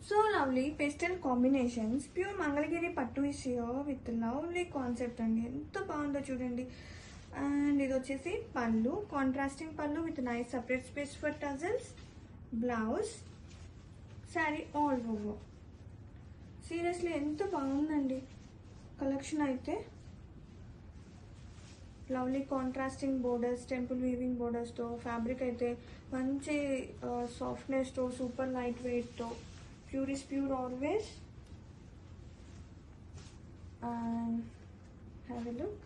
So lovely pastel combinations, pure Mangalagiri pattu is here with lovely concept అండి. ఎంత బాగుందో చూడండి. అండ్ ఇది వచ్చేసి పళ్ళు, contrasting pallu with nice separate space for tassels. Blouse, sari all over. Seriously ఎంత బాగుందండి కలెక్షన్ అయితే. Lovely contrasting borders, temple weaving బోర్డర్స్తో, ఫ్యాబ్రిక్ అయితే మంచి సాఫ్ట్నెస్తో, సూపర్ లైట్ వెయిట్తో. Pure is pure always. And have a look.